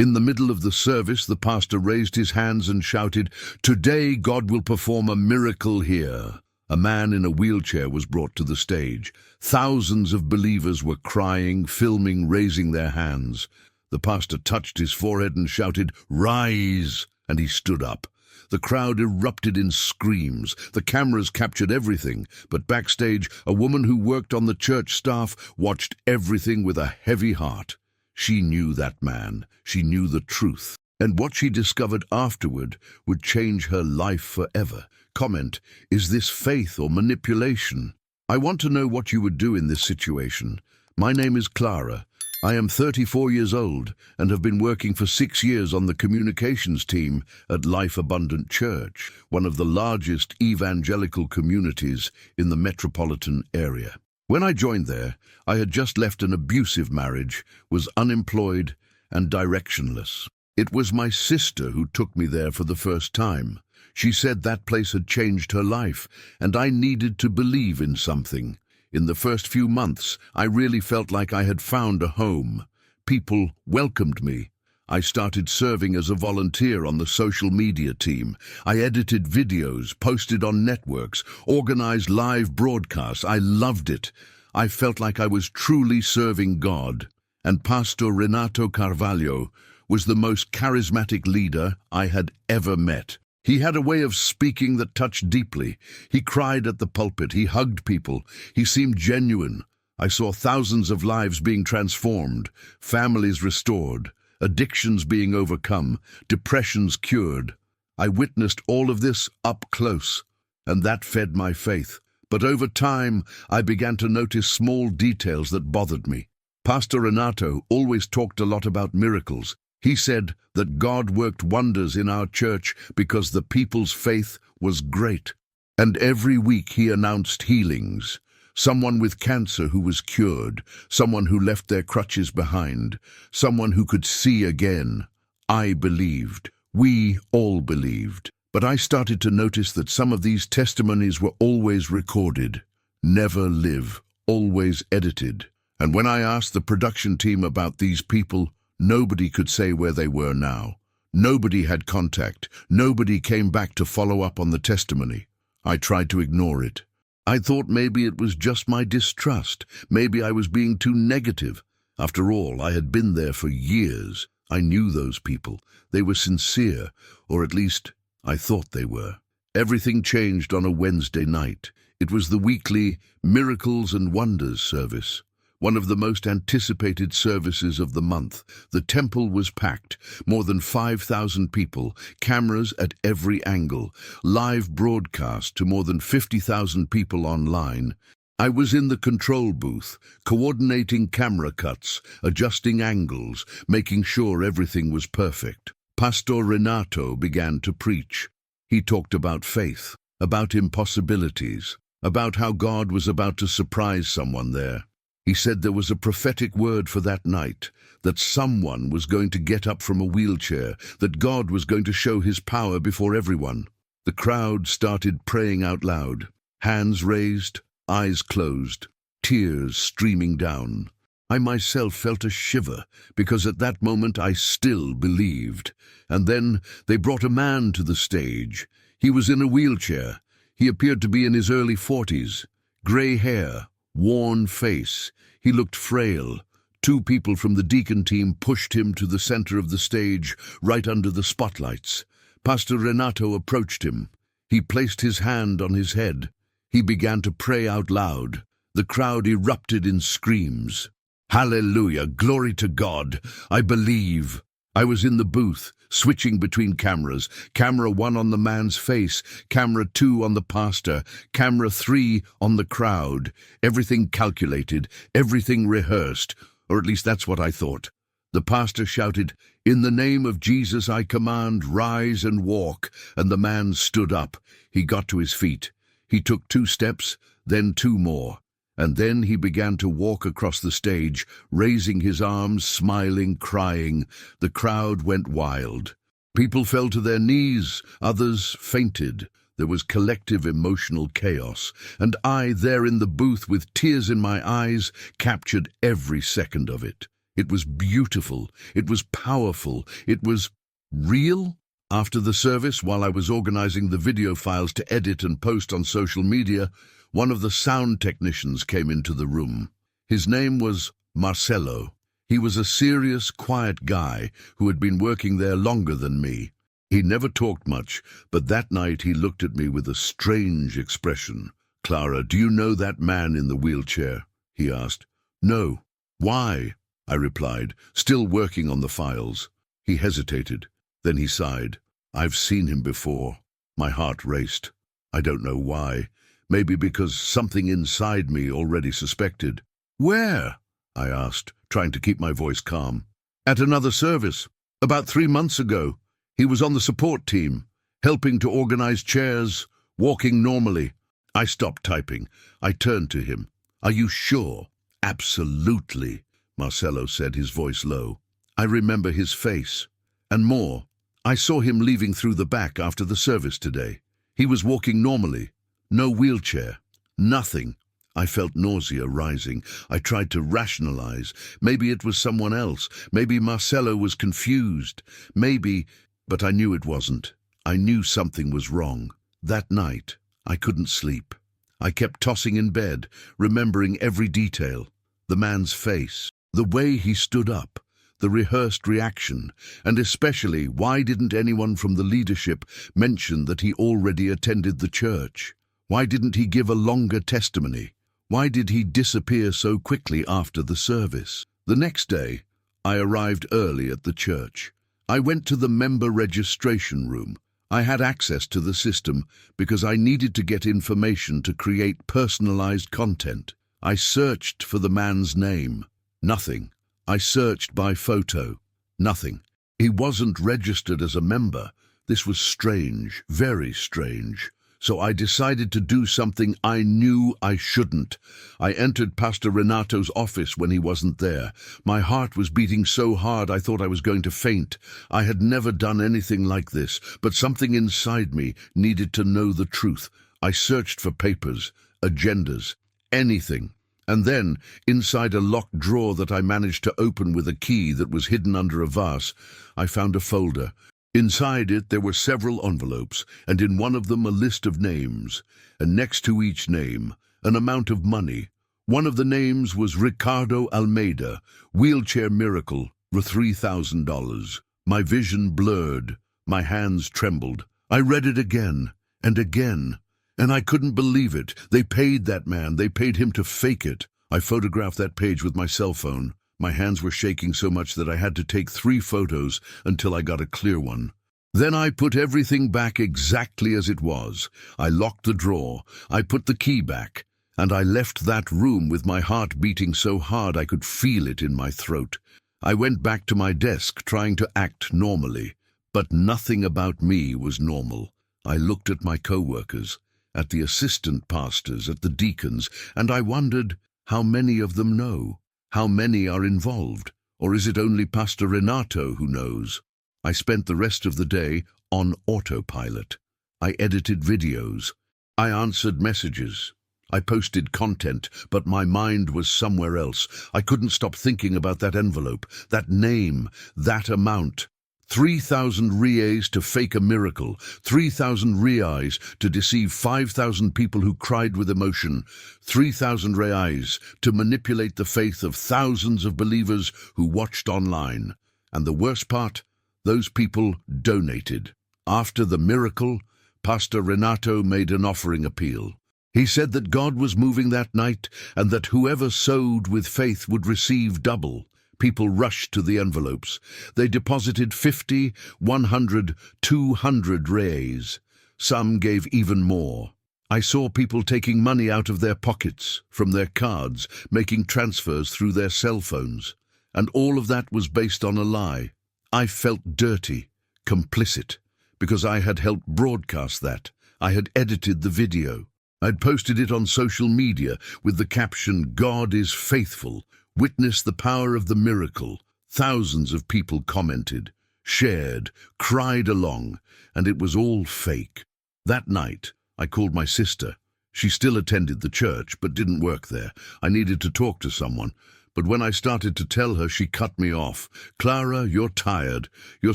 In the middle of the service, the pastor raised his hands and shouted, "Today God will perform a miracle here." A man in a wheelchair was brought to the stage. Thousands of believers were crying, filming, raising their hands. The pastor touched his forehead and shouted, "Rise!" and he stood up. The crowd erupted in screams. The cameras captured everything, but backstage, a woman who worked on the church staff watched everything with a heavy heart. She knew that man. She knew the truth. And what she discovered afterward would change her life forever. Comment, is this faith or manipulation? I want to know what you would do in this situation. My name is Clara. I am 34 years old and have been working for 6 years on the communications team at Life Abundant Church, one of the largest evangelical communities in the metropolitan area. When I joined there, I had just left an abusive marriage, was unemployed and directionless. It was my sister who took me there for the first time. She said that place had changed her life, and I needed to believe in something. In the first few months, I really felt like I had found a home. People welcomed me. I started serving as a volunteer on the social media team. I edited videos, posted on networks, organized live broadcasts. I loved it. I felt like I was truly serving God. And Pastor Renato Carvalho was the most charismatic leader I had ever met. He had a way of speaking that touched deeply. He cried at the pulpit. He hugged people. He seemed genuine. I saw thousands of lives being transformed, families restored, addictions being overcome, depressions cured. I witnessed all of this up close, and that fed my faith. But over time, I began to notice small details that bothered me. Pastor Renato always talked a lot about miracles. He said that God worked wonders in our church because the people's faith was great. And every week he announced healings. Someone with cancer who was cured, someone who left their crutches behind, someone who could see again. I believed. We all believed. But I started to notice that some of these testimonies were always recorded, never live, always edited. And when I asked the production team about these people, nobody could say where they were now. Nobody had contact. Nobody came back to follow up on the testimony. I tried to ignore it. I thought maybe it was just my distrust. Maybe I was being too negative. After all, I had been there for years. I knew those people. They were sincere, or at least I thought they were. Everything changed on a Wednesday night. It was the weekly Miracles and Wonders service. One of the most anticipated services of the month. The temple was packed, more than 5,000 people, cameras at every angle, live broadcast to more than 50,000 people online. I was in the control booth, coordinating camera cuts, adjusting angles, making sure everything was perfect. Pastor Renato began to preach. He talked about faith, about impossibilities, about how God was about to surprise someone there. He said there was a prophetic word for that night, that someone was going to get up from a wheelchair, that God was going to show his power before everyone. The crowd started praying out loud, hands raised, eyes closed, tears streaming down. I myself felt a shiver, because at that moment I still believed. And then they brought a man to the stage. He was in a wheelchair. He appeared to be in his early 40s, grey hair, worn face. He looked frail. 2 people from the deacon team pushed him to the center of the stage, right under the spotlights. Pastor Renato approached him. He placed his hand on his head. He began to pray out loud. The crowd erupted in screams. Hallelujah, glory to God, I believe. I was in the booth, switching between cameras. Camera 1 on the man's face, camera 2 on the pastor, camera 3 on the crowd. Everything calculated, everything rehearsed, or at least that's what I thought. The pastor shouted, "In the name of Jesus I command, rise and walk," and the man stood up. He got to his feet. He took 2 steps, then 2 more. And then he began to walk across the stage, raising his arms, smiling, crying. The crowd went wild. People fell to their knees, others fainted. There was collective emotional chaos, and I, there in the booth with tears in my eyes, captured every second of it. It was beautiful. It was powerful. It was real. After the service, while I was organizing the video files to edit and post on social media, one of the sound technicians came into the room. His name was Marcelo. He was a serious, quiet guy who had been working there longer than me. He never talked much, but that night he looked at me with a strange expression. "Clara, do you know that man in the wheelchair?" he asked. "No." "Why?" I replied, still working on the files. He hesitated. Then he sighed. "I've seen him before." My heart raced. I don't know why. Maybe because something inside me already suspected. "Where?" I asked, trying to keep my voice calm. "At another service. About 3 months ago. He was on the support team, helping to organize chairs, walking normally." I stopped typing. I turned to him. "Are you sure?" "Absolutely," Marcelo said, his voice low. "I remember his face. And more. I saw him leaving through the back after the service today. He was walking normally. No wheelchair. Nothing." I felt nausea rising. I tried to rationalize. Maybe it was someone else. Maybe Marcelo was confused. Maybe... But I knew it wasn't. I knew something was wrong. That night, I couldn't sleep. I kept tossing in bed, remembering every detail. The man's face, the way he stood up, the rehearsed reaction, and especially why didn't anyone from the leadership mention that he already attended the church? Why didn't he give a longer testimony? Why did he disappear so quickly after the service? The next day, I arrived early at the church. I went to the member registration room. I had access to the system because I needed to get information to create personalized content. I searched for the man's name. Nothing. I searched by photo. Nothing. He wasn't registered as a member. This was strange, very strange. So I decided to do something I knew I shouldn't. I entered Pastor Renato's office when he wasn't there. My heart was beating so hard I thought I was going to faint. I had never done anything like this, but something inside me needed to know the truth. I searched for papers, agendas, anything. And then, inside a locked drawer that I managed to open with a key that was hidden under a vase, I found a folder. Inside it there were several envelopes, and in one of them a list of names, and next to each name, an amount of money. One of the names was Ricardo Almeida, wheelchair miracle, for $3,000. My vision blurred, my hands trembled. I read it again, and I couldn't believe it. They paid that man, they paid him to fake it. I photographed that page with my cell phone. My hands were shaking so much that I had to take 3 photos until I got a clear one. Then I put everything back exactly as it was. I locked the drawer, I put the key back, and I left that room with my heart beating so hard I could feel it in my throat. I went back to my desk trying to act normally, but nothing about me was normal. I looked at my co-workers, at the assistant pastors, at the deacons, and I wondered how many of them know. How many are involved? Or is it only Pastor Renato who knows? I spent the rest of the day on autopilot. I edited videos. I answered messages. I posted content, but my mind was somewhere else. I couldn't stop thinking about that envelope, that name, that amount. 3,000 reais to fake a miracle, 3,000 reais to deceive 5,000 people who cried with emotion, 3,000 reais to manipulate the faith of thousands of believers who watched online. And the worst part, those people donated. After the miracle, Pastor Renato made an offering appeal. He said that God was moving that night and that whoever sowed with faith would receive double. People rushed to the envelopes. They deposited 50, 100, 200 reais. Some gave even more. I saw people taking money out of their pockets, from their cards, making transfers through their cell phones. And all of that was based on a lie. I felt dirty, complicit, because I had helped broadcast that. I had edited the video. I'd posted it on social media with the caption, "God is faithful. Witness the power of the miracle." Thousands of people commented, shared, cried along, and it was all fake. That night, I called my sister. She still attended the church, but didn't work there. I needed to talk to someone. But when I started to tell her, she cut me off. "Clara, you're tired. You're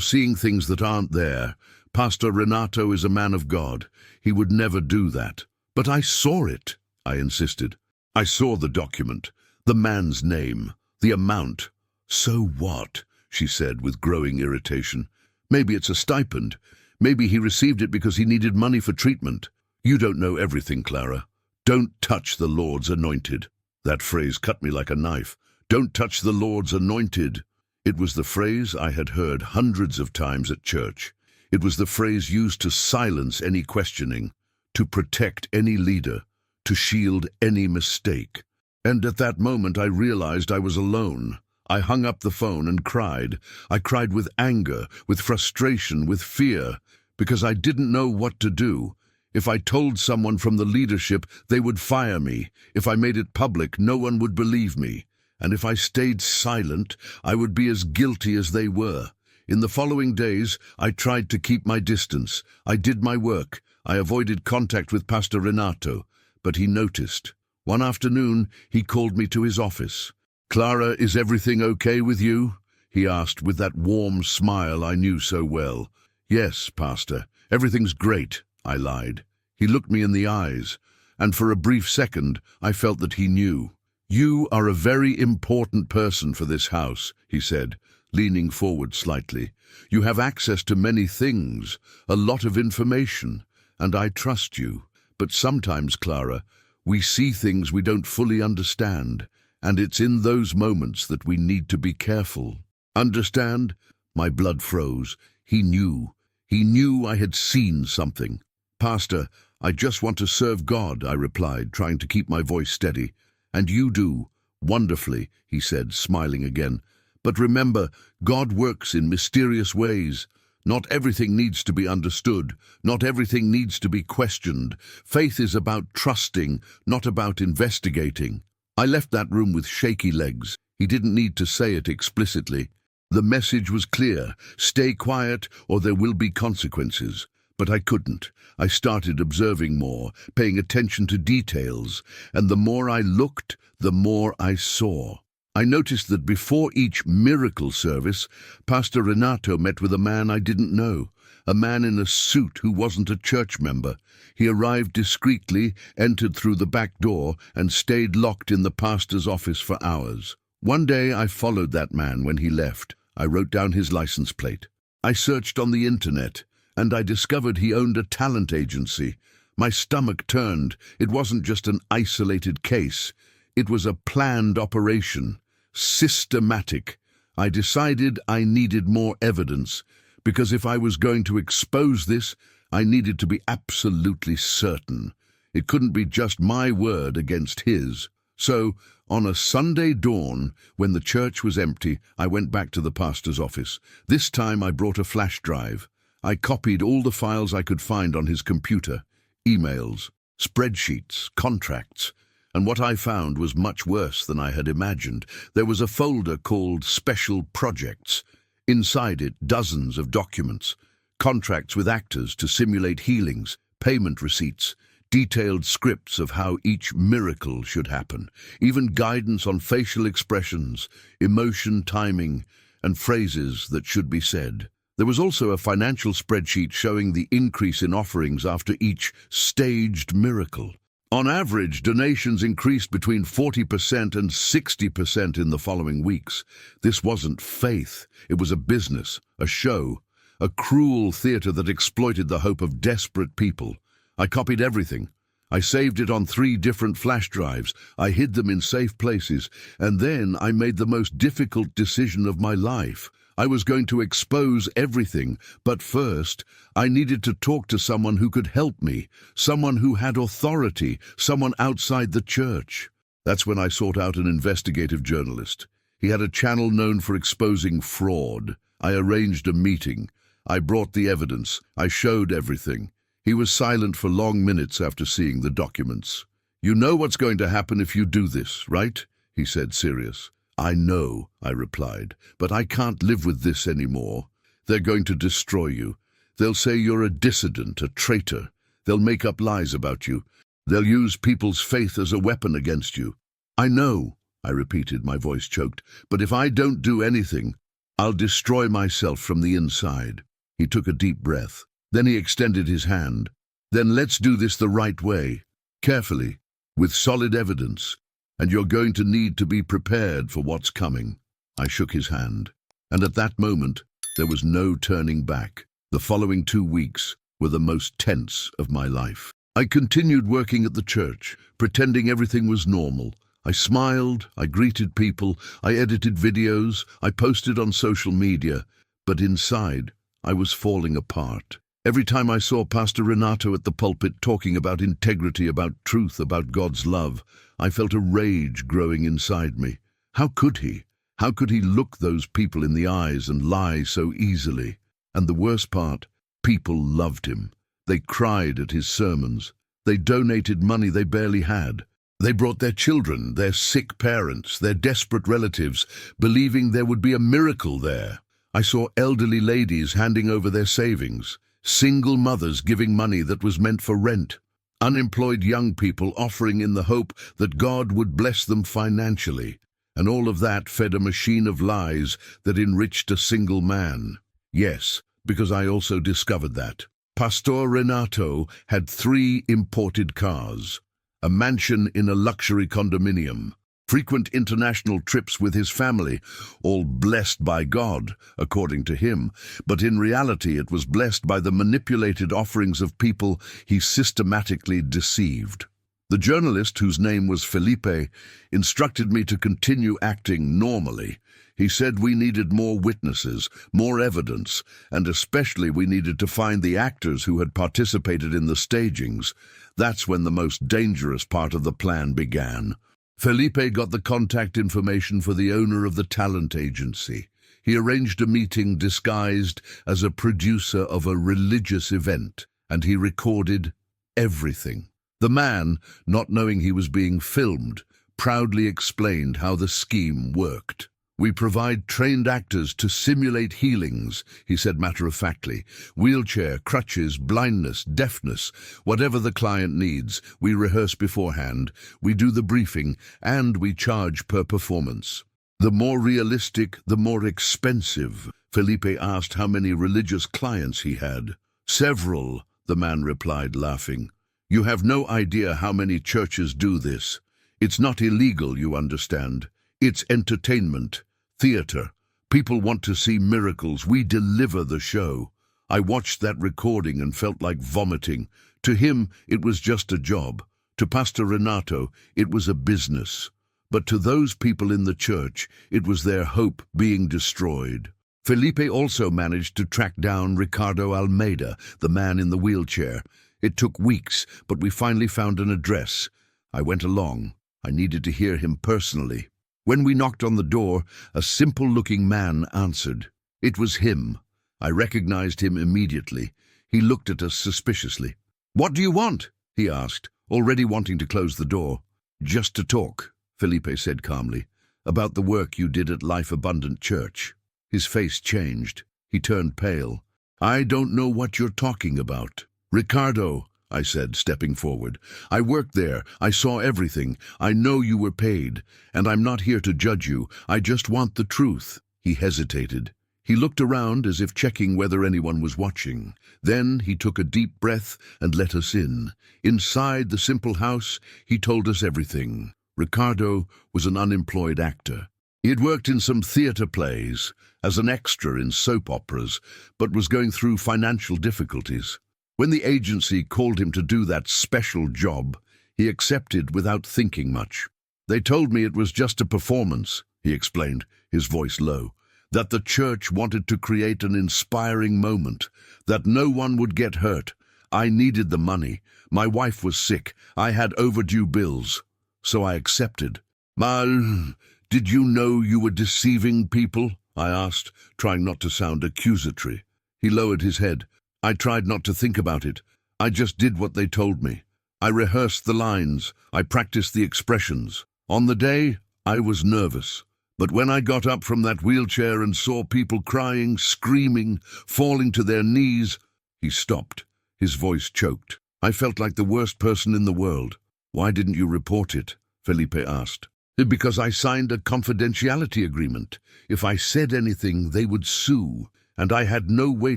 seeing things that aren't there. Pastor Renato is a man of God. He would never do that." "But I saw it," I insisted. "I saw the document, the man's name, the amount." "So what?" she said with growing irritation. "Maybe it's a stipend. Maybe he received it because he needed money for treatment." "You don't know everything, Clara. Don't touch the Lord's anointed." That phrase cut me like a knife. "Don't touch the Lord's anointed." It was the phrase I had heard hundreds of times at church. It was the phrase used to silence any questioning, to protect any leader, to shield any mistake. And at that moment I realized I was alone. I hung up the phone and cried. I cried with anger, with frustration, with fear, because I didn't know what to do. If I told someone from the leadership, they would fire me. If I made it public, no one would believe me. And if I stayed silent, I would be as guilty as they were. In the following days, I tried to keep my distance. I did my work. I avoided contact with Pastor Renato, but he noticed. One afternoon, he called me to his office. "Clara, is everything okay with you?" he asked with that warm smile I knew so well. "Yes, Pastor, everything's great," I lied. He looked me in the eyes, and for a brief second, I felt that he knew. "You are a very important person for this house," he said, leaning forward slightly. "You have access to many things, a lot of information, and I trust you. But sometimes, Clara, we see things we don't fully understand, and it's in those moments that we need to be careful." "Understand?" My blood froze. He knew. He knew I had seen something. "Pastor, I just want to serve God," I replied, trying to keep my voice steady. "And you do. Wonderfully," he said, smiling again. "But remember, God works in mysterious ways. Not everything needs to be understood. Not everything needs to be questioned. Faith is about trusting, not about investigating." I left that room with shaky legs. He didn't need to say it explicitly. The message was clear: stay quiet or there will be consequences. But I couldn't. I started observing more, paying attention to details, and the more I looked, the more I saw. I noticed that before each miracle service, Pastor Renato met with a man I didn't know, a man in a suit who wasn't a church member. He arrived discreetly, entered through the back door, and stayed locked in the pastor's office for hours. One day I followed that man when he left. I wrote down his license plate. I searched on the internet, and I discovered he owned a talent agency. My stomach turned. It wasn't just an isolated case. It was a planned operation, systematic. I decided I needed more evidence, because if I was going to expose this, I needed to be absolutely certain. It couldn't be just my word against his. So, on a Sunday dawn, when the church was empty, I went back to the pastor's office. This time I brought a flash drive. I copied all the files I could find on his computer, emails, spreadsheets, contracts, and what I found was much worse than I had imagined. There was a folder called Special Projects. Inside it, dozens of documents, contracts with actors to simulate healings, payment receipts, detailed scripts of how each miracle should happen, even guidance on facial expressions, emotion timing, and phrases that should be said. There was also a financial spreadsheet showing the increase in offerings after each staged miracle. On average, donations increased between 40% and 60% in the following weeks. This wasn't faith. It was a business, a show, a cruel theater that exploited the hope of desperate people. I copied everything. I saved it on 3 different flash drives. I hid them in safe places. And then I made the most difficult decision of my life. I was going to expose everything, but first, I needed to talk to someone who could help me, someone who had authority, someone outside the church. That's when I sought out an investigative journalist. He had a channel known for exposing fraud. I arranged a meeting. I brought the evidence. I showed everything. He was silent for long minutes after seeing the documents. "You know what's going to happen if you do this, right?" he said, serious. "I know," I replied, "but I can't live with this anymore. They're going to destroy you. They'll say you're a dissident, a traitor. They'll make up lies about you. They'll use people's faith as a weapon against you." "I know," I repeated, my voice choked. But if I don't do anything, I'll destroy myself from the inside. He took a deep breath. Then he extended his hand. Then let's do this the right way, carefully, with solid evidence, and you're going to need to be prepared for what's coming. I shook his hand, and at that moment, there was no turning back. The following 2 weeks were the most tense of my life. I continued working at the church, pretending everything was normal. I smiled, I greeted people, I edited videos, I posted on social media, but inside, I was falling apart. Every time I saw Pastor Renato at the pulpit talking about integrity, about truth, about God's love, I felt a rage growing inside me. How could he? How could he look those people in the eyes and lie so easily? And the worst part, people loved him. They cried at his sermons. They donated money they barely had. They brought their children, their sick parents, their desperate relatives, believing there would be a miracle there. I saw elderly ladies handing over their savings, single mothers giving money that was meant for rent, unemployed young people offering in the hope that God would bless them financially, and all of that fed a machine of lies that enriched a single man. Yes, because I also discovered that. Pastor Renato had 3 imported cars, a mansion in a luxury condominium, frequent international trips with his family, all blessed by God, according to him, but in reality it was blessed by the manipulated offerings of people he systematically deceived. The journalist, whose name was Felipe, instructed me to continue acting normally. He said we needed more witnesses, more evidence, and especially we needed to find the actors who had participated in the stagings. That's when the most dangerous part of the plan began. Felipe got the contact information for the owner of the talent agency. He arranged a meeting disguised as a producer of a religious event, and he recorded everything. The man, not knowing he was being filmed, proudly explained how the scheme worked. "We provide trained actors to simulate healings," he said matter-of-factly. "Wheelchair, crutches, blindness, deafness, whatever the client needs. We rehearse beforehand, we do the briefing, and we charge per performance." The more realistic, the more expensive. Felipe asked how many religious clients he had. "Several," the man replied, laughing. "You have no idea how many churches do this. It's not illegal, you understand. It's entertainment, theater. People want to see miracles. We deliver the show." I watched that recording and felt like vomiting. To him, it was just a job. To Pastor Renato, it was a business. But to those people in the church, it was their hope being destroyed. Felipe also managed to track down Ricardo Almeida, the man in the wheelchair. It took weeks, but we finally found an address. I went along. I needed to hear him personally. When we knocked on the door, a simple-looking man answered. It was him. I recognized him immediately. He looked at us suspiciously. "What do you want?" he asked, already wanting to close the door. "Just to talk," Felipe said calmly, "about the work you did at Life Abundant Church." His face changed. He turned pale. "I don't know what you're talking about." "Ricardo," I said, stepping forward. "I worked there. I saw everything. I know you were paid. And I'm not here to judge you. I just want the truth." He hesitated. He looked around as if checking whether anyone was watching. Then he took a deep breath and let us in. Inside the simple house, he told us everything. Ricardo was an unemployed actor. He had worked in some theater plays, as an extra in soap operas, but was going through financial difficulties. When the agency called him to do that special job, he accepted without thinking much. "They told me it was just a performance," he explained, his voice low, "that the church wanted to create an inspiring moment, that no one would get hurt. I needed the money. My wife was sick. I had overdue bills. So I accepted." "Mal, did you know you were deceiving people?" I asked, trying not to sound accusatory. He lowered his head. "I tried not to think about it. I just did what they told me. I rehearsed the lines. I practiced the expressions. On the day, I was nervous. But when I got up from that wheelchair and saw people crying, screaming, falling to their knees..." He stopped. His voice choked. "I felt like the worst person in the world." "Why didn't you report it?" Felipe asked. Because I signed a confidentiality agreement. If I said anything, they would sue, and I had no way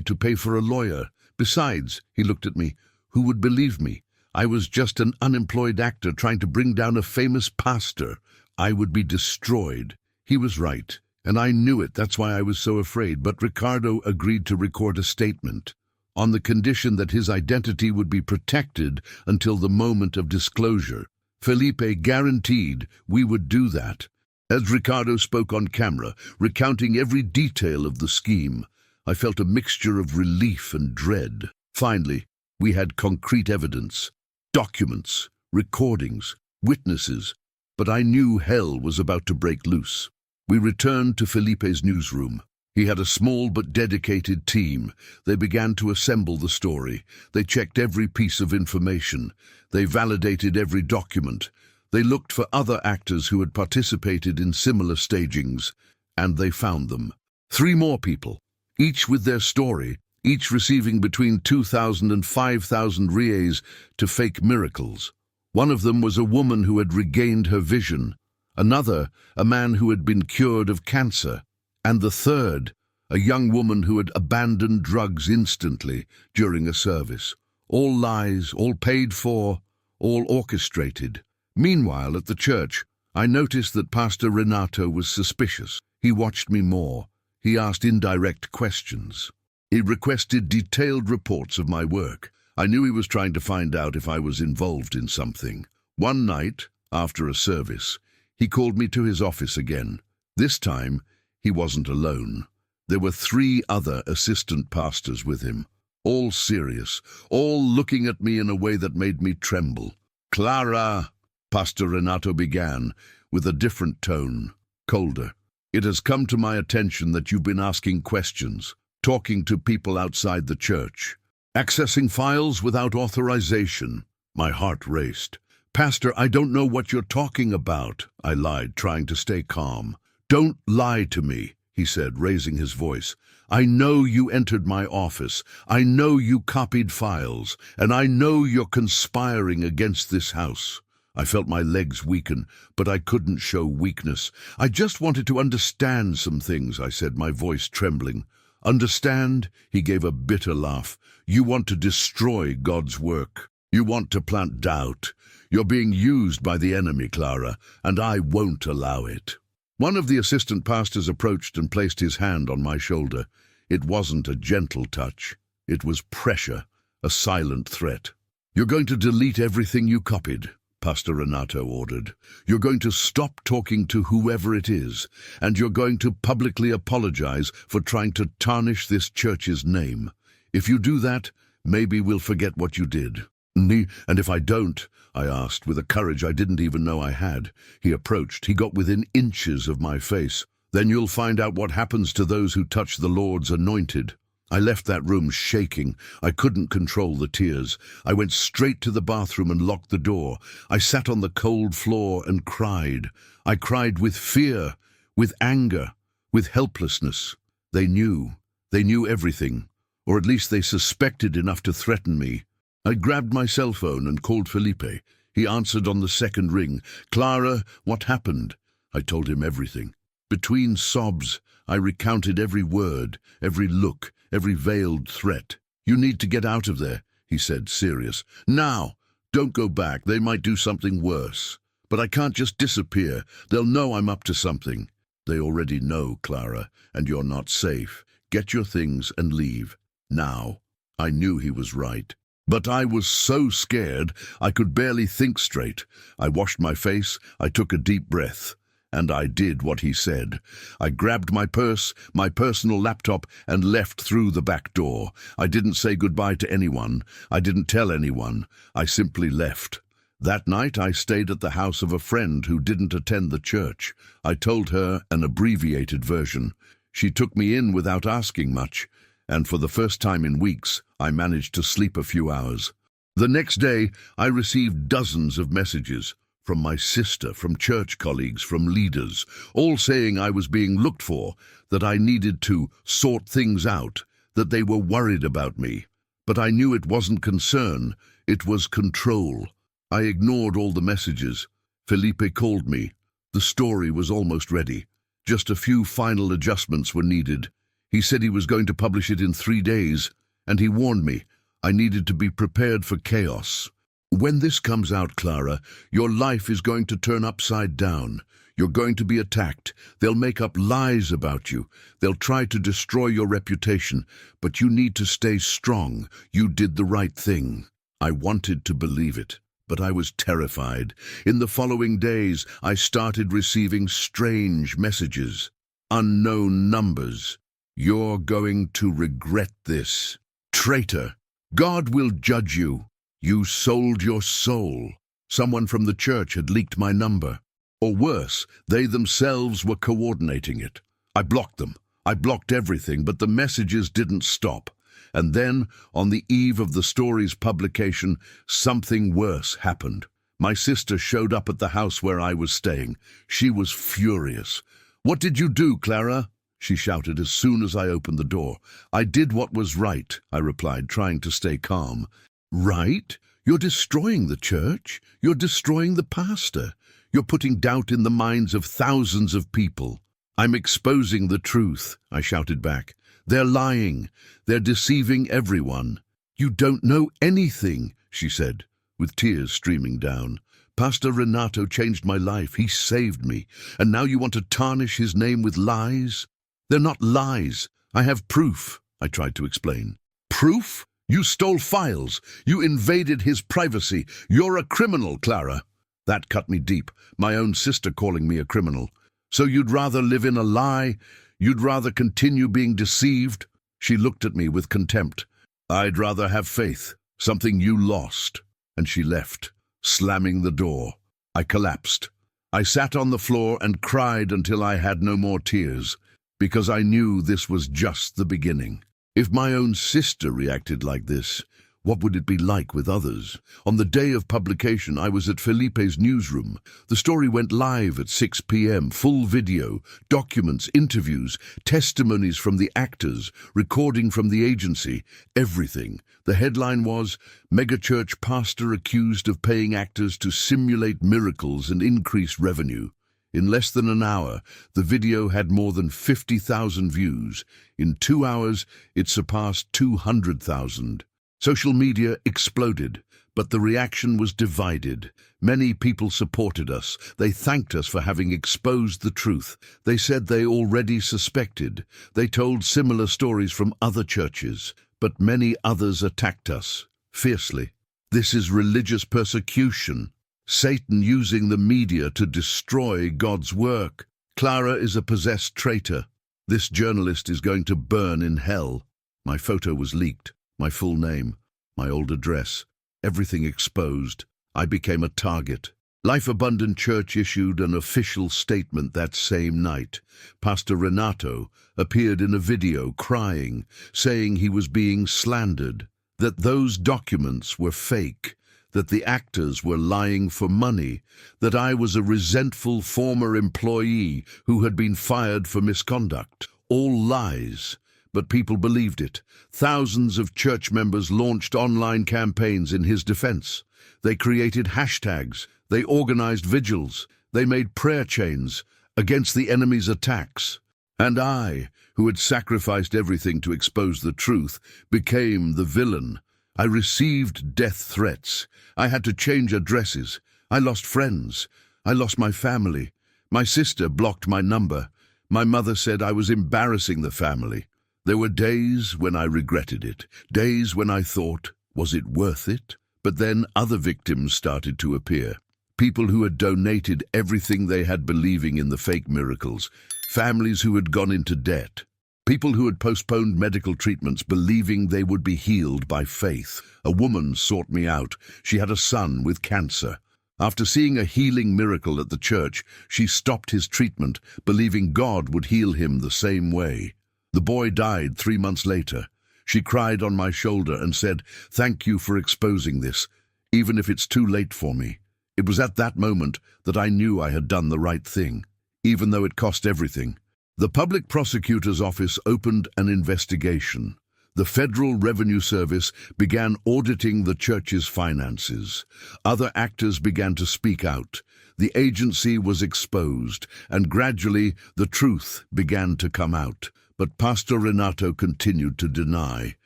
to pay for a lawyer. Besides, he looked at me, who would believe me? I was just an unemployed actor trying to bring down a famous pastor. I would be destroyed. He was right, and I knew it. That's why I was so afraid. But Ricardo agreed to record a statement, on the condition that his identity would be protected until the moment of disclosure. Felipe guaranteed we would do that. As Ricardo spoke on camera, recounting every detail of the scheme, I felt a mixture of relief and dread. Finally, we had concrete evidence, documents, recordings, witnesses, but I knew hell was about to break loose. We returned to Felipe's newsroom. He had a small but dedicated team. They began to assemble the story. They checked every piece of information. They validated every document. They looked for other actors who had participated in similar stagings, and they found them. 3 more people, each with their story, each receiving between 2,000 and 5,000 reais to fake miracles. One of them was a woman who had regained her vision, another, a man who had been cured of cancer, and the third, a young woman who had abandoned drugs instantly during a service. All lies, all paid for, all orchestrated. Meanwhile, at the church, I noticed that Pastor Renato was suspicious. He watched me more. He asked indirect questions. He requested detailed reports of my work. I knew he was trying to find out if I was involved in something. One night, after a service, he called me to his office again. This time, he wasn't alone. There were 3 other assistant pastors with him, all serious, all looking at me in a way that made me tremble. "Clara," Pastor Renato began, with a different tone, colder. "It has come to my attention that you've been asking questions, talking to people outside the church, accessing files without authorization." My heart raced. "Pastor, I don't know what you're talking about," I lied, trying to stay calm. "Don't lie to me," he said, raising his voice. "I know you entered my office. I know you copied files, and I know you're conspiring against this house." I felt my legs weaken, but I couldn't show weakness. "I just wanted to understand some things," I said, my voice trembling. "Understand?" He gave a bitter laugh. "You want to destroy God's work. You want to plant doubt. You're being used by the enemy, Clara, and I won't allow it." One of the assistant pastors approached and placed his hand on my shoulder. It wasn't a gentle touch. It was pressure, a silent threat. "You're going to delete everything you copied," Pastor Renato ordered. "You're going to stop talking to whoever it is, and you're going to publicly apologize for trying to tarnish this church's name. If you do that, maybe we'll forget what you did." "And if I don't?" I asked, with a courage I didn't even know I had. He approached. He got within inches of my face. "Then you'll find out what happens to those who touch the Lord's anointed." I left that room shaking. I couldn't control the tears. I went straight to the bathroom and locked the door. I sat on the cold floor and cried. I cried with fear, with anger, with helplessness. They knew. They knew everything, or at least they suspected enough to threaten me. I grabbed my cell phone and called Felipe. He answered on the second ring. "Clara, what happened?" I told him everything. Between sobs, I recounted every word, every look, every veiled threat. "You need to get out of there," he said, serious. "Now! Don't go back. They might do something worse. But I can't just disappear. They'll know I'm up to something." "They already know, Clara, and you're not safe. Get your things and leave. Now." I knew he was right. But I was so scared I could barely think straight. I washed my face, I took a deep breath, and I did what he said. I grabbed my purse, my personal laptop, and left through the back door. I didn't say goodbye to anyone. I didn't tell anyone. I simply left. That night I stayed at the house of a friend who didn't attend the church. I told her an abbreviated version. She took me in without asking much, and for the first time in weeks, I managed to sleep a few hours. The next day, I received dozens of messages from my sister, from church colleagues, from leaders, all saying I was being looked for, that I needed to sort things out, that they were worried about me. But I knew it wasn't concern, it was control. I ignored all the messages. Felipe called me. The story was almost ready. Just a few final adjustments were needed. He said he was going to publish it in 3 days, and he warned me I needed to be prepared for chaos. When this comes out, Clara, your life is going to turn upside down. You're going to be attacked. They'll make up lies about you. They'll try to destroy your reputation, but you need to stay strong. You did the right thing. I wanted to believe it, but I was terrified. In the following days, I started receiving strange messages, unknown numbers. You're going to regret this. Traitor, God will judge you. You sold your soul. Someone from the church had leaked my number. Or worse, they themselves were coordinating it. I blocked them. I blocked everything, but the messages didn't stop. And then, on the eve of the story's publication, something worse happened. My sister showed up at the house where I was staying. She was furious. "What did you do, Clara?" she shouted as soon as I opened the door. "I did what was right," I replied, trying to stay calm. "Right? You're destroying the church. You're destroying the pastor. You're putting doubt in the minds of thousands of people." "I'm exposing the truth," I shouted back. "They're lying. They're deceiving everyone." "You don't know anything," she said, with tears streaming down. "Pastor Renato changed my life. He saved me. And now you want to tarnish his name with lies?" "They're not lies. I have proof," I tried to explain. "Proof? You stole files. You invaded his privacy. You're a criminal, Clara." That cut me deep, my own sister calling me a criminal. "So you'd rather live in a lie? You'd rather continue being deceived?" She looked at me with contempt. "I'd rather have faith, something you lost." And she left, slamming the door. I collapsed. I sat on the floor and cried until I had no more tears, because I knew this was just the beginning. If my own sister reacted like this, what would it be like with others? On the day of publication, I was at Felipe's newsroom. The story went live at 6 p.m. Full video, documents, interviews, testimonies from the actors, recording from the agency, everything. The headline was, "Megachurch pastor accused of paying actors to simulate miracles and increase revenue." In less than an hour, the video had more than 50,000 views. In 2 hours, it surpassed 200,000. Social media exploded, but the reaction was divided. Many people supported us. They thanked us for having exposed the truth. They said they already suspected. They told similar stories from other churches, but many others attacked us fiercely. This is religious persecution. Satan using the media to destroy God's work. Clara is a possessed traitor. This journalist is going to burn in hell. My photo was leaked. My full name, my old address, everything exposed. I became a target. Life Abundant Church issued an official statement that same night. Pastor Renato appeared in a video crying, saying he was being slandered, that those documents were fake, that the actors were lying for money, that I was a resentful former employee who had been fired for misconduct. All lies. But people believed it. Thousands of church members launched online campaigns in his defense. They created hashtags. They organized vigils. They made prayer chains against the enemy's attacks. And I, who had sacrificed everything to expose the truth, became the villain. I received death threats. I had to change addresses. I lost friends. I lost my family. My sister blocked my number. My mother said I was embarrassing the family. There were days when I regretted it, days when I thought, was it worth it? But then other victims started to appear. People who had donated everything they had believing in the fake miracles, families who had gone into debt, people who had postponed medical treatments believing they would be healed by faith. A woman sought me out. She had a son with cancer. After seeing a healing miracle at the church, she stopped his treatment, believing God would heal him the same way. The boy died 3 months later. She cried on my shoulder and said, "Thank you for exposing this, even if it's too late for me." It was at that moment that I knew I had done the right thing, even though it cost everything. The public prosecutor's office opened an investigation. The Federal Revenue Service began auditing the church's finances. Other actors began to speak out. The agency was exposed, and gradually the truth began to come out. But Pastor Renato continued to deny,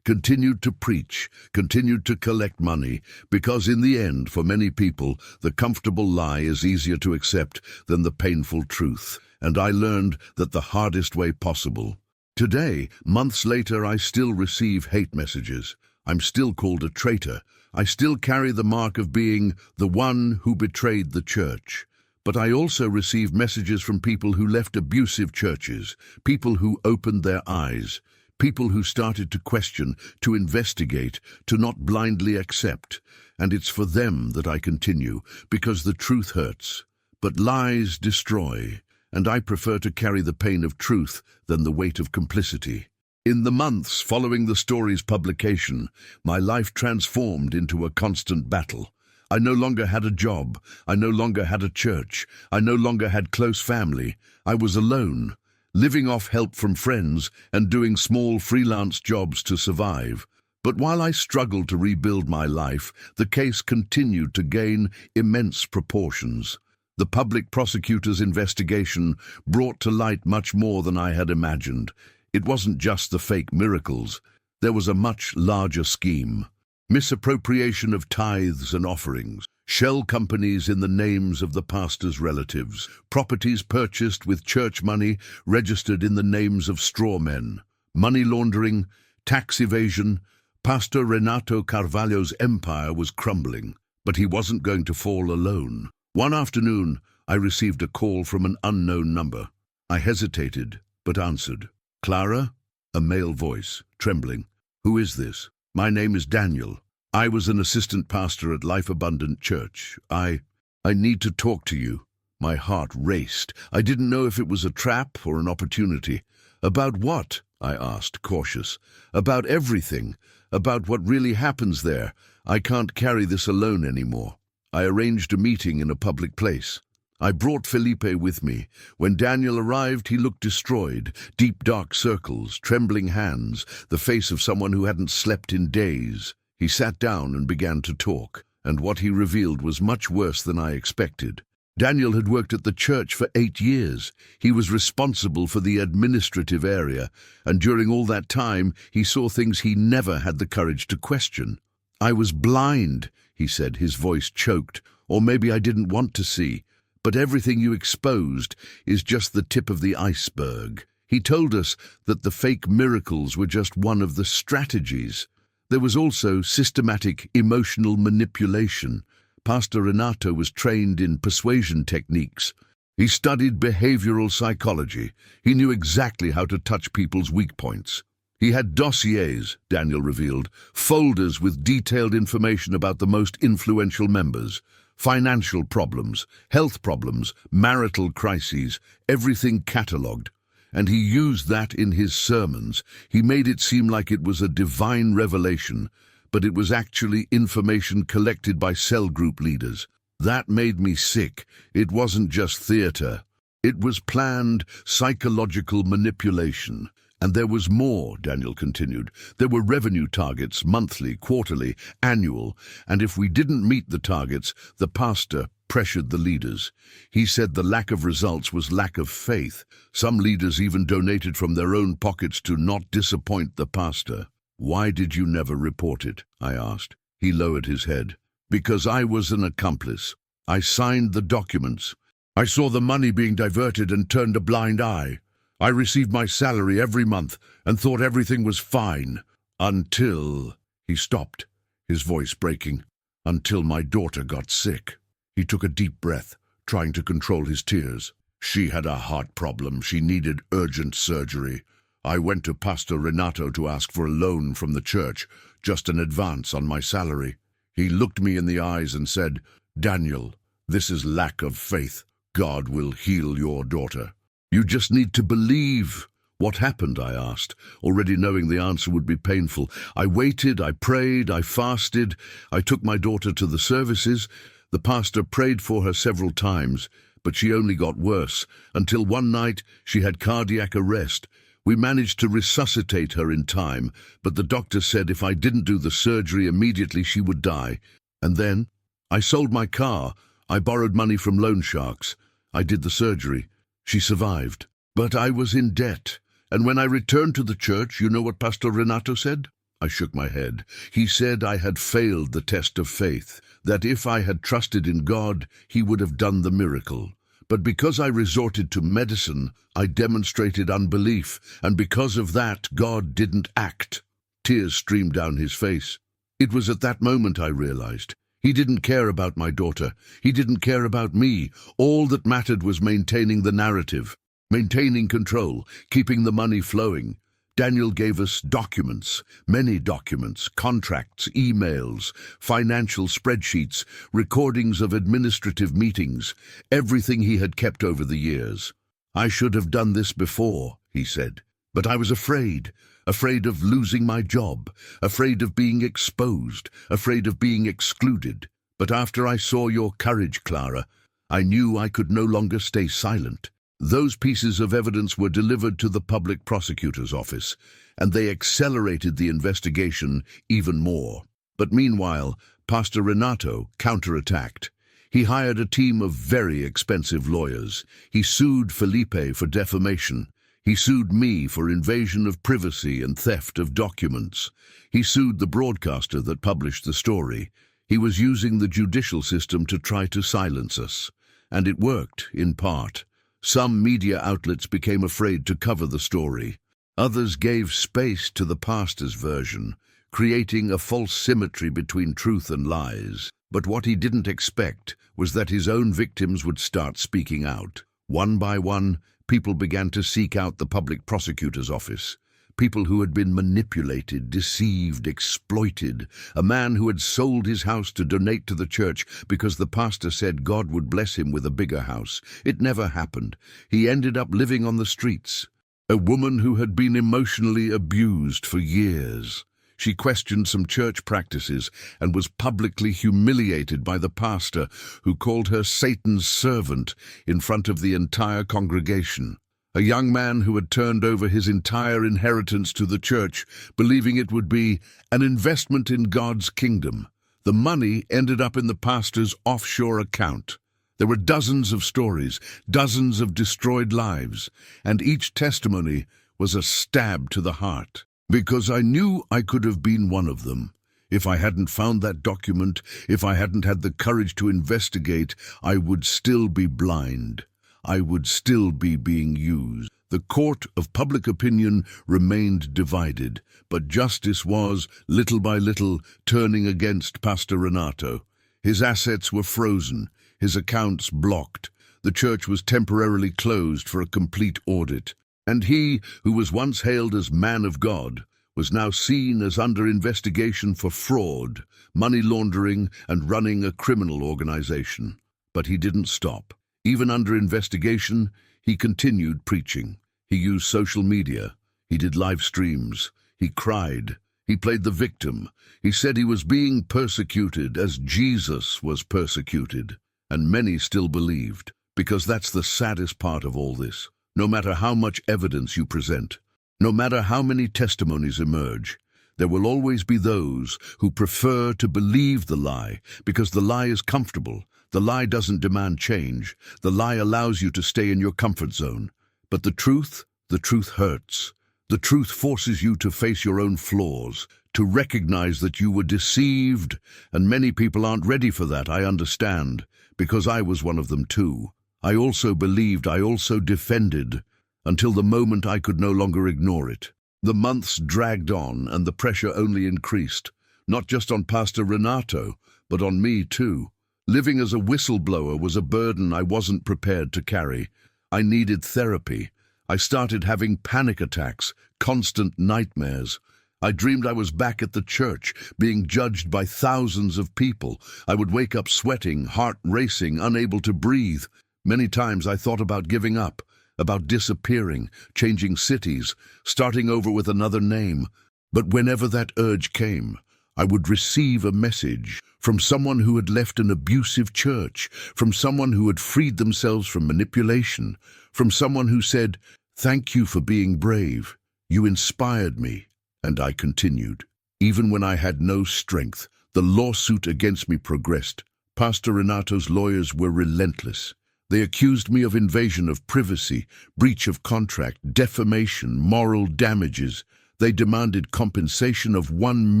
continued to preach, continued to collect money, because in the end, for many people, the comfortable lie is easier to accept than the painful truth. And I learned that the hardest way possible. Today, months later, I still receive hate messages. I'm still called a traitor. I still carry the mark of being the one who betrayed the church. But I also receive messages from people who left abusive churches, people who opened their eyes, people who started to question, to investigate, to not blindly accept. And it's for them that I continue, because the truth hurts. But lies destroy. And I prefer to carry the pain of truth than the weight of complicity. In the months following the story's publication, my life transformed into a constant battle. I no longer had a job. I no longer had a church. I no longer had close family. I was alone, living off help from friends and doing small freelance jobs to survive. But while I struggled to rebuild my life, the case continued to gain immense proportions. The public prosecutor's investigation brought to light much more than I had imagined. It wasn't just the fake miracles. There was a much larger scheme. Misappropriation of tithes and offerings, shell companies in the names of the pastor's relatives, properties purchased with church money registered in the names of straw men, money laundering, tax evasion. Pastor Renato Carvalho's empire was crumbling, but he wasn't going to fall alone. One afternoon, I received a call from an unknown number. I hesitated, but answered. Clara? A male voice, trembling. Who is this? My name is Daniel. I was an assistant pastor at Life Abundant Church. I need to talk to you. My heart raced. I didn't know if it was a trap or an opportunity. About what? I asked, cautious. About everything. About what really happens there. I can't carry this alone anymore. I arranged a meeting in a public place. I brought Felipe with me. When Daniel arrived, he looked destroyed, deep dark circles, trembling hands, the face of someone who hadn't slept in days. He sat down and began to talk, and what he revealed was much worse than I expected. Daniel had worked at the church for 8 years. He was responsible for the administrative area, and during all that time, he saw things he never had the courage to question. I was blind, he said, his voice choked, or maybe I didn't want to see. But everything you exposed is just the tip of the iceberg. He told us that the fake miracles were just one of the strategies. There was also systematic emotional manipulation. Pastor Renato was trained in persuasion techniques. He studied behavioral psychology. He knew exactly how to touch people's weak points. He had dossiers, Daniel revealed, folders with detailed information about the most influential members, financial problems, health problems, marital crises, everything catalogued. And he used that in his sermons. He made it seem like it was a divine revelation, but it was actually information collected by cell group leaders. That made me sick. It wasn't just theater. It was planned psychological manipulation. And there was more, Daniel continued. There were revenue targets, monthly, quarterly, annual, and if we didn't meet the targets, the pastor pressured the leaders. He said the lack of results was lack of faith. Some leaders even donated from their own pockets to not disappoint the pastor. Why did you never report it? I asked. He lowered his head. Because I was an accomplice. I signed the documents. I saw the money being diverted and turned a blind eye. I received my salary every month and thought everything was fine. Until... He stopped, his voice breaking. Until my daughter got sick. He took a deep breath, trying to control his tears. She had a heart problem. She needed urgent surgery. I went to Pastor Renato to ask for a loan from the church, just an advance on my salary. He looked me in the eyes and said, Daniel, this is lack of faith. God will heal your daughter. You just need to believe. What happened? I asked, already knowing the answer would be painful. I waited, I prayed, I fasted. I took my daughter to the services. The pastor prayed for her several times, but she only got worse, until one night she had cardiac arrest. We managed to resuscitate her in time, but the doctor said if I didn't do the surgery immediately she would die. And then, I sold my car. I borrowed money from loan sharks. I did the surgery. She survived. But I was in debt. And when I returned to the church, you know what Pastor Renato said? I shook my head. He said I had failed the test of faith, that if I had trusted in God, He would have done the miracle. But because I resorted to medicine, I demonstrated unbelief, and because of that, God didn't act. Tears streamed down his face. It was at that moment I realized. He didn't care about my daughter. He didn't care about me. All that mattered was maintaining the narrative, maintaining control, keeping the money flowing. Daniel gave us documents, many documents, contracts, emails, financial spreadsheets, recordings of administrative meetings, everything he had kept over the years. I should have done this before, he said, but I was afraid of losing my job, afraid of being exposed, afraid of being excluded. But after I saw your courage, Clara, I knew I could no longer stay silent. Those pieces of evidence were delivered to the public prosecutor's office, and they accelerated the investigation even more. But meanwhile, Pastor Renato counterattacked. He hired a team of very expensive lawyers. He sued Felipe for defamation. He sued me for invasion of privacy and theft of documents. He sued the broadcaster that published the story. He was using the judicial system to try to silence us. And it worked, in part. Some media outlets became afraid to cover the story. Others gave space to the pastor's version, creating a false symmetry between truth and lies. But what he didn't expect was that his own victims would start speaking out. One by one, people began to seek out the public prosecutor's office. People who had been manipulated, deceived, exploited. A man who had sold his house to donate to the church because the pastor said God would bless him with a bigger house. It never happened. He ended up living on the streets. A woman who had been emotionally abused for years. She questioned some church practices and was publicly humiliated by the pastor, who called her Satan's servant in front of the entire congregation. A young man who had turned over his entire inheritance to the church, believing it would be an investment in God's kingdom. The money ended up in the pastor's offshore account. There were dozens of stories, dozens of destroyed lives, and each testimony was a stab to the heart. Because I knew I could have been one of them. If I hadn't found that document, if I hadn't had the courage to investigate, I would still be blind. I would still be being used. The court of public opinion remained divided, but justice was, little by little, turning against Pastor Renato. His assets were frozen, his accounts blocked. The church was temporarily closed for a complete audit. And he, who was once hailed as man of God, was now seen as under investigation for fraud, money laundering, and running a criminal organization. But he didn't stop. Even under investigation, he continued preaching. He used social media. He did live streams. He cried. He played the victim. He said he was being persecuted as Jesus was persecuted. And many still believed, because that's the saddest part of all this. No matter how much evidence you present, no matter how many testimonies emerge, there will always be those who prefer to believe the lie because the lie is comfortable. The lie doesn't demand change. The lie allows you to stay in your comfort zone. But the truth hurts. The truth forces you to face your own flaws, to recognize that you were deceived, and many people aren't ready for that, I understand, because I was one of them too. I also believed, I also defended, until the moment I could no longer ignore it. The months dragged on, and the pressure only increased, not just on Pastor Renato, but on me too. Living as a whistleblower was a burden I wasn't prepared to carry. I needed therapy. I started having panic attacks, constant nightmares. I dreamed I was back at the church, being judged by thousands of people. I would wake up sweating, heart racing, unable to breathe. Many times I thought about giving up, about disappearing, changing cities, starting over with another name. But whenever that urge came, I would receive a message from someone who had left an abusive church, from someone who had freed themselves from manipulation, from someone who said, "Thank you for being brave. You inspired me." And I continued. Even when I had no strength, the lawsuit against me progressed. Pastor Renato's lawyers were relentless. They accused me of invasion of privacy, breach of contract, defamation, moral damages. They demanded compensation of 1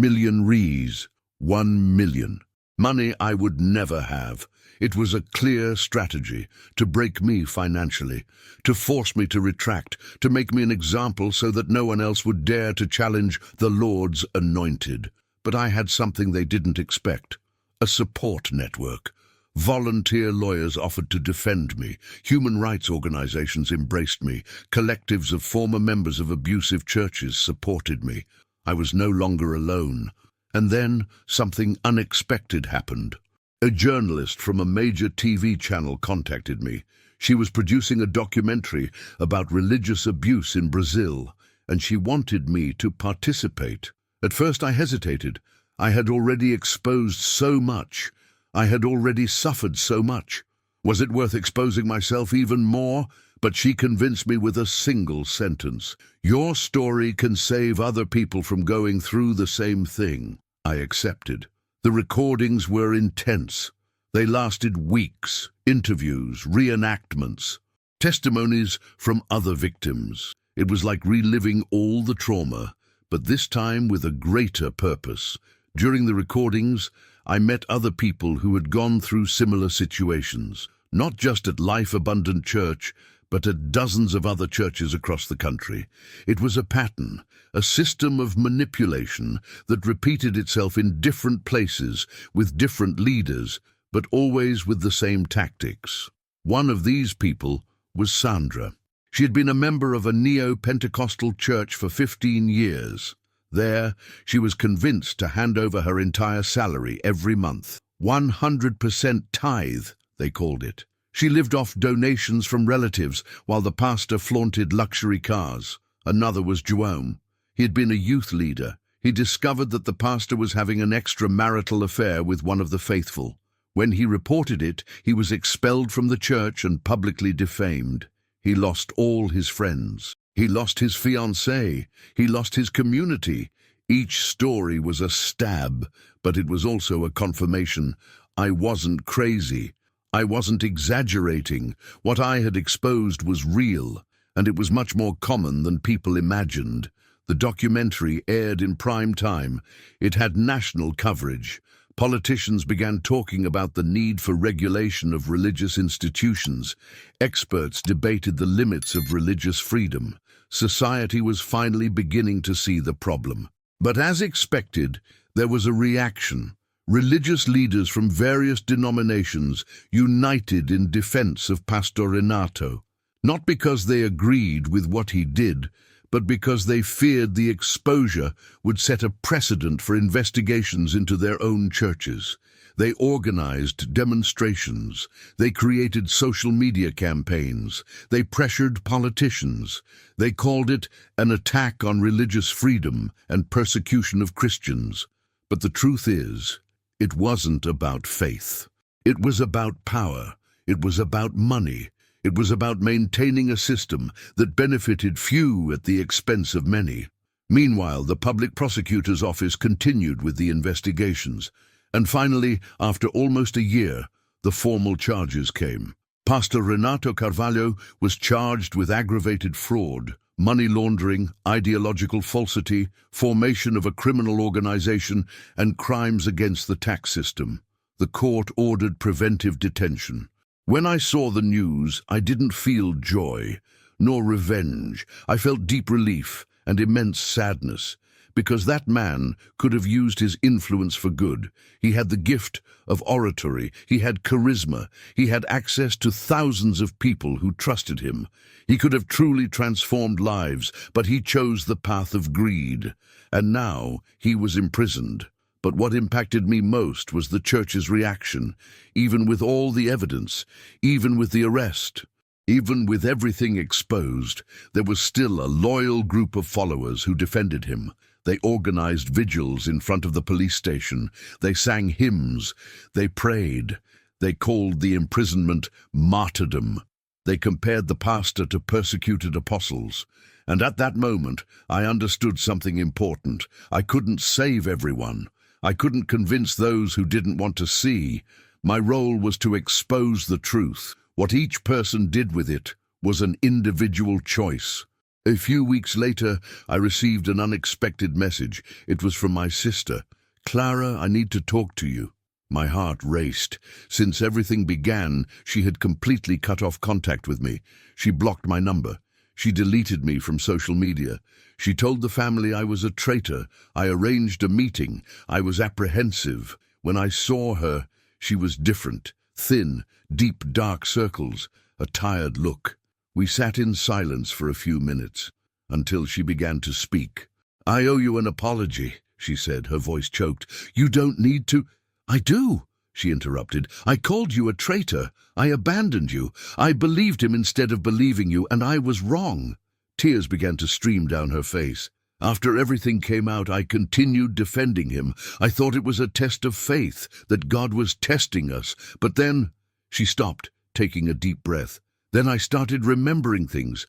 million rees. 1 million. Money I would never have. It was a clear strategy to break me financially, to force me to retract, to make me an example so that no one else would dare to challenge the Lord's anointed. But I had something they didn't expect: a support network. Volunteer lawyers offered to defend me. Human rights organizations embraced me. Collectives of former members of abusive churches supported me. I was no longer alone. And then something unexpected happened. A journalist from a major TV channel contacted me. She was producing a documentary about religious abuse in Brazil, and she wanted me to participate. At first I hesitated. I had already exposed so much. I had already suffered so much. Was it worth exposing myself even more? But she convinced me with a single sentence. "Your story can save other people from going through the same thing." I accepted. The recordings were intense. They lasted weeks. Interviews, reenactments, testimonies from other victims. It was like reliving all the trauma, but this time with a greater purpose. During the recordings, I met other people who had gone through similar situations, not just at Life Abundant Church, but at dozens of other churches across the country. It was a pattern, a system of manipulation that repeated itself in different places, with different leaders, but always with the same tactics. One of these people was Sandra. She had been a member of a neo-Pentecostal church for 15 years. There, she was convinced to hand over her entire salary every month. 100% tithe, they called it. She lived off donations from relatives while the pastor flaunted luxury cars. Another was Jerome. He had been a youth leader. He discovered that the pastor was having an extramarital affair with one of the faithful. When he reported it, he was expelled from the church and publicly defamed. He lost all his friends. He lost his fiancée. He lost his community. Each story was a stab, but it was also a confirmation. I wasn't crazy. I wasn't exaggerating. What I had exposed was real, and it was much more common than people imagined. The documentary aired in prime time. It had national coverage. Politicians began talking about the need for regulation of religious institutions. Experts debated the limits of religious freedom. Society was finally beginning to see the problem. But as expected, there was a reaction. Religious leaders from various denominations united in defense of Pastor Renato, not because they agreed with what he did, but because they feared the exposure would set a precedent for investigations into their own churches. They organized demonstrations. They created social media campaigns. They pressured politicians. They called it an attack on religious freedom and persecution of Christians. But the truth is, it wasn't about faith. It was about power. It was about money. It was about maintaining a system that benefited few at the expense of many. Meanwhile, the public prosecutor's office continued with the investigations. And finally, after almost a year, the formal charges came. Pastor Renato Carvalho was charged with aggravated fraud, money laundering, ideological falsity, formation of a criminal organization, and crimes against the tax system. The court ordered preventive detention. When I saw the news, I didn't feel joy, nor revenge. I felt deep relief and immense sadness, because that man could have used his influence for good. He had the gift of oratory. He had charisma. He had access to thousands of people who trusted him. He could have truly transformed lives, but he chose the path of greed. And now he was imprisoned. But what impacted me most was the church's reaction, even with all the evidence, even with the arrest. Even with everything exposed, there was still a loyal group of followers who defended him. They organized vigils in front of the police station. They sang hymns. They prayed. They called the imprisonment martyrdom. They compared the pastor to persecuted apostles. And at that moment, I understood something important. I couldn't save everyone. I couldn't convince those who didn't want to see. My role was to expose the truth. What each person did with it was an individual choice. A few weeks later, I received an unexpected message. It was from my sister. "Clara, I need to talk to you." My heart raced. Since everything began, she had completely cut off contact with me. She blocked my number. She deleted me from social media. She told the family I was a traitor. I arranged a meeting. I was apprehensive. When I saw her, she was different. Thin, deep dark circles, a tired look. We sat in silence for a few minutes, until she began to speak. "I owe you an apology," she said, her voice choked. "You don't need to—" "I do," she interrupted. "I called you a traitor. I abandoned you. I believed him instead of believing you, and I was wrong." Tears began to stream down her face. "After everything came out, I continued defending him. I thought it was a test of faith, that God was testing us. But then—" She stopped, taking a deep breath. "Then I started remembering things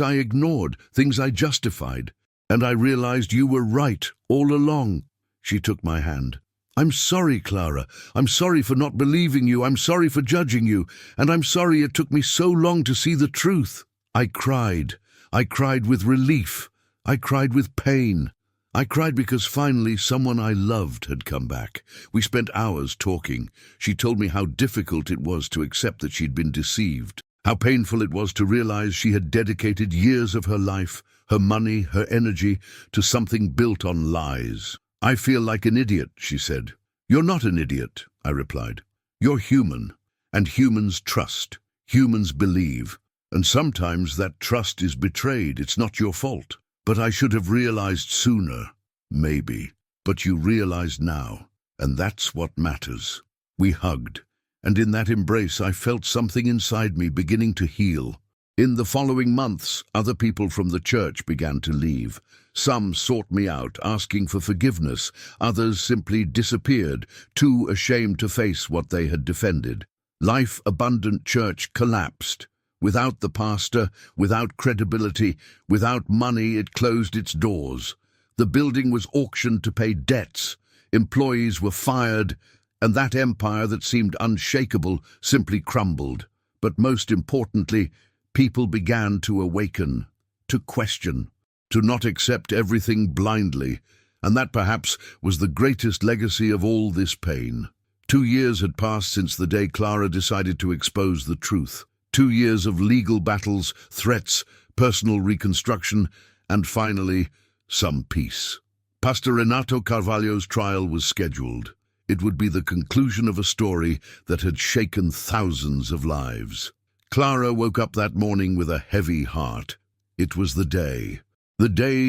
I ignored, things I justified. And I realized you were right all along." She took my hand. "I'm sorry, Clara. I'm sorry for not believing you. I'm sorry for judging you. And I'm sorry it took me so long to see the truth." I cried. I cried with relief. I cried with pain. I cried because finally someone I loved had come back. We spent hours talking. She told me how difficult it was to accept that she'd been deceived, how painful it was to realize she had dedicated years of her life, her money, her energy, to something built on lies. "I feel like an idiot," she said. "You're not an idiot," I replied. "You're human, and humans trust. Humans believe. And sometimes that trust is betrayed. It's not your fault. But I should have realized sooner, maybe. But you realize now, and that's what matters." We hugged, and in that embrace I felt something inside me beginning to heal. In the following months, other people from the church began to leave. Some sought me out, asking for forgiveness. Others simply disappeared, too ashamed to face what they had defended. Life Abundant Church collapsed. Without the pastor, without credibility, without money, it closed its doors. The building was auctioned to pay debts. Employees were fired, and that empire that seemed unshakable simply crumbled. But most importantly, people began to awaken, to question, to not accept everything blindly, and that perhaps was the greatest legacy of all this pain. 2 years had passed since the day Clara decided to expose the truth. 2 years of legal battles, threats, personal reconstruction, and finally, some peace. Pastor Renato Carvalho's trial was scheduled. It would be the conclusion of a story that had shaken thousands of lives. Clara woke up that morning with a heavy heart. It was the day